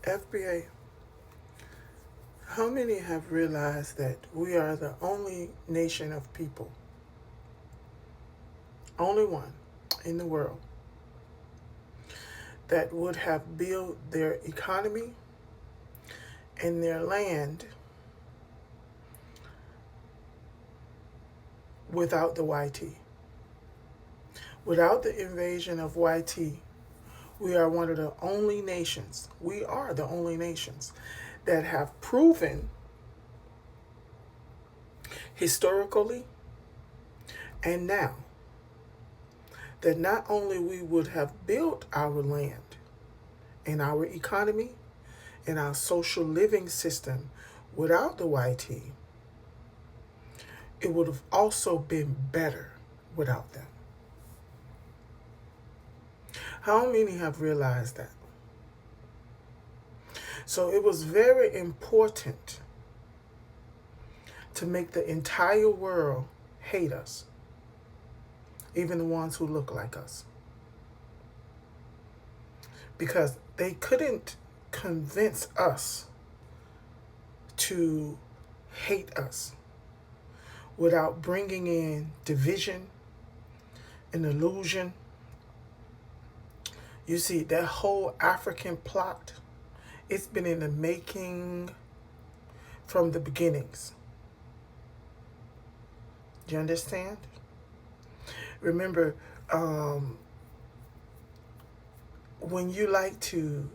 FBA, how many have realized that we are the only nation of people, only one in the world, that would have built their economy and their land without the YT? Without the invasion of YT, we are one of the only nations, we are the only nations that have proven historically and now that not only we would have built our land and our economy and our social living system without the YT, it would have also been better without them. How many have realized that? So it was very important to make the entire world hate us, even the ones who look like us. Because they couldn't convince us to hate us without bringing in division and illusion. You see, that whole African plot, it's been in the making from the beginnings. Do you understand? Remember, when you like to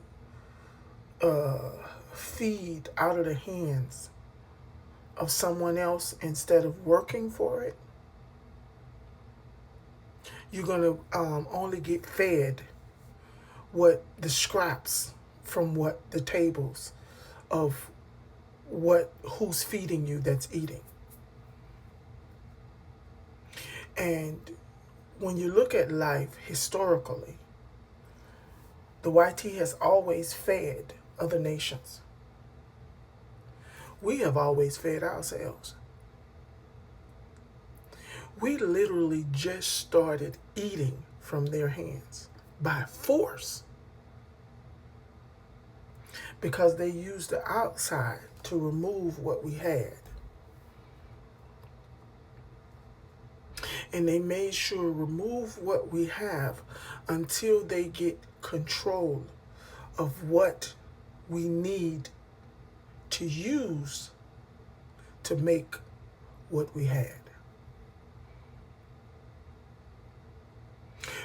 feed out of the hands of someone else instead of working for it, you're going to only get fed what the scraps from what the tables of who's feeding you that's eating. And when you look at life historically, the YT has always fed other nations. We have always fed ourselves. We literally just started eating from their hands by force because they used the outside to remove what we had. And they made sure to remove what we have until they get control of what we need to use to make what we had.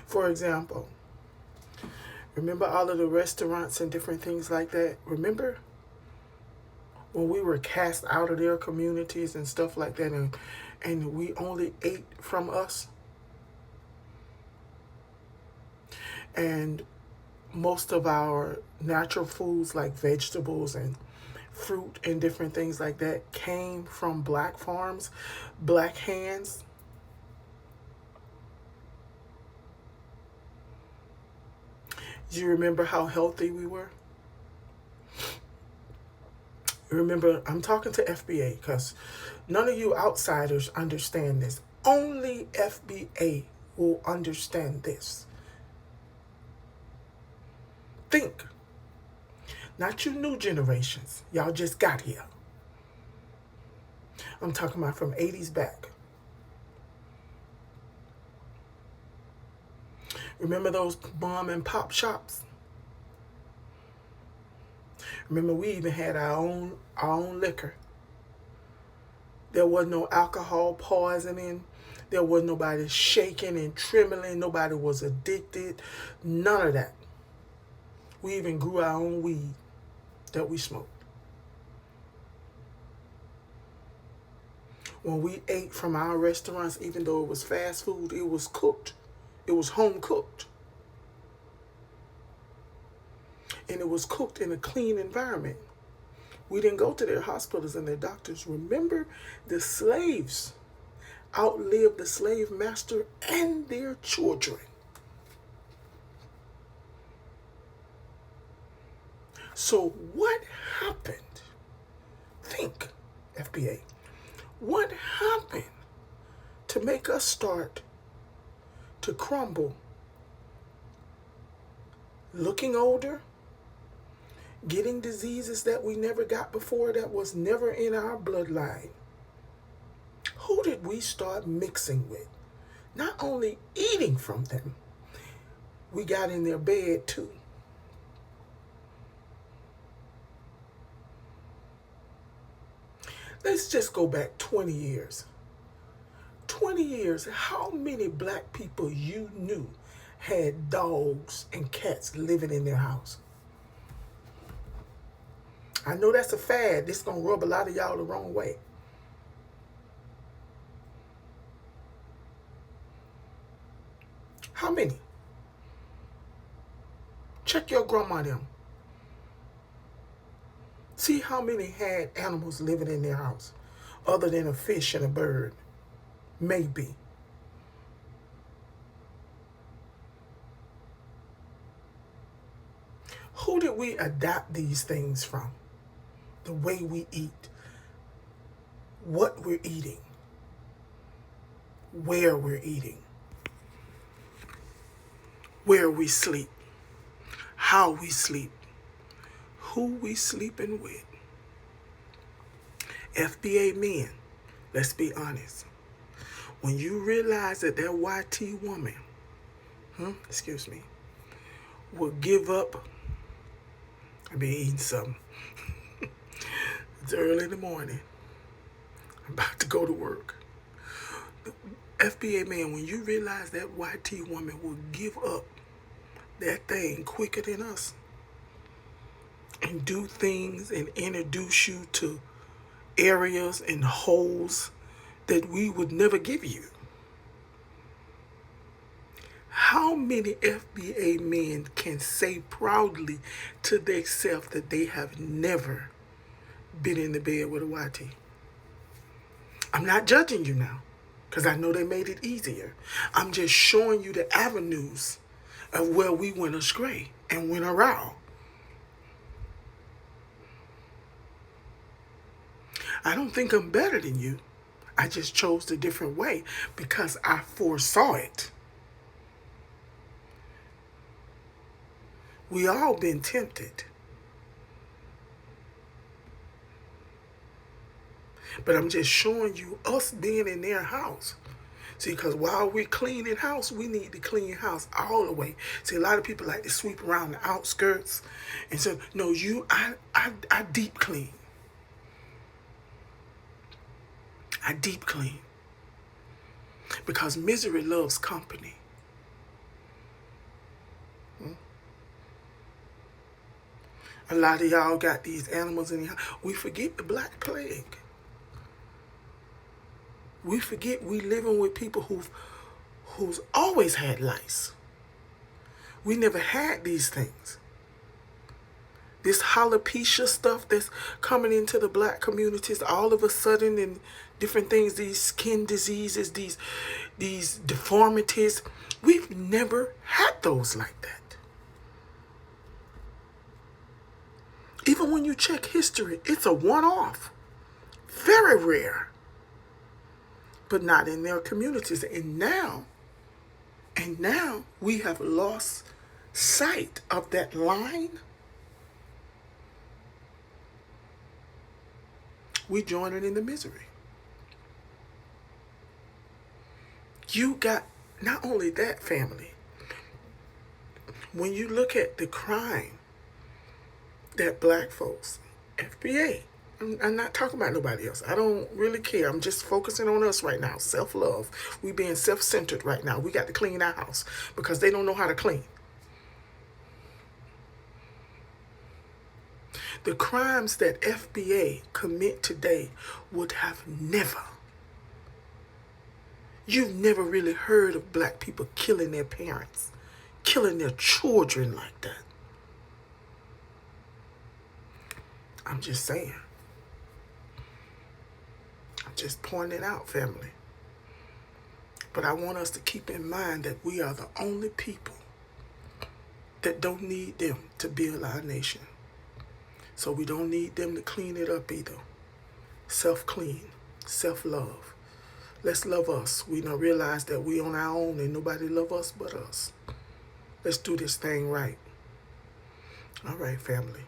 For example, remember all of the restaurants and different things like that? Remember when we were cast out of their communities and stuff like that, and we only ate from us? And most of our natural foods like vegetables and fruit and different things like that came from black farms, black hands. Do you remember how healthy we were? Remember, I'm talking to FBA because none of you outsiders understand this. Only FBA will understand this. Think. Not you new generations. Y'all just got here. I'm talking about from 80s back. Remember those mom and pop shops? Remember, we even had our own liquor. There was no alcohol poisoning. There was nobody shaking and trembling. Nobody was addicted. None of that. We even grew our own weed that we smoked. When we ate from our restaurants, even though it was fast food, it was cooked. It was home cooked. And it was cooked in a clean environment. We didn't go to their hospitals and their doctors. Remember, the slaves outlived the slave master and their children. So what happened? Think, FBA. What happened to make us start to crumble? Looking older, getting diseases that we never got before, that was never in our bloodline. Who did we start mixing with? Not only eating from them, we got in their bed too. Let's just go back 20 years. 20 years, how many black people you knew had dogs and cats living in their house? I know that's a fad. This is going to rub a lot of y'all the wrong way. How many? Check your grandma them. See how many had animals living in their house other than a fish and a bird. Maybe. Who did we adopt these things from? The way we eat, what we're eating, where we're eating, where we sleep, how we sleep, who we sleeping with. FBA men, let's be honest. When you realize that YT woman, will give up, I've been eating something. It's early in the morning. I'm about to go to work. FBA man, when you realize that YT woman will give up that thing quicker than us and do things and introduce you to areas and holes that we would never give you. How many FBA men can say proudly to themselves that they have never been in the bed with a YT? I'm not judging you now, because I know they made it easier. I'm just showing you the avenues of where we went astray and went around. I don't think I'm better than you. I just chose a different way because I foresaw it. We all been tempted. But I'm just showing you us being in their house. See, because while we're cleaning house, we need to clean house all the way. See, a lot of people like to sweep around the outskirts. And so, no, I deep clean. I deep clean. Because misery loves company. A lot of y'all got these animals in your house. We forget the Black Plague. We forget we living with people who's always had lice. We never had these things. This alopecia stuff that's coming into the black communities all of a sudden, and different things, these skin diseases, these deformities, we've never had those like that. Even when you check history, it's a one-off. Very rare. But not in their communities. And now we have lost sight of that line. We joining in the misery. You got, not only that, family, when you look at the crime that black folks, FBA, I'm not talking about nobody else. I don't really care. I'm just focusing on us right now. Self-love. We being self-centered right now. We got to clean our house because they don't know how to clean. The crimes that FBA commit today would have never. You've never really heard of black people killing their parents, killing their children like that. I'm just saying. I'm just pointing it out, family. But I want us to keep in mind that we are the only people that don't need them to build our nation. So we don't need them to clean it up either. Self-clean, self-love. Let's love us. We don't realize that we on our own and nobody love us but us. Let's do this thing right. All right, family.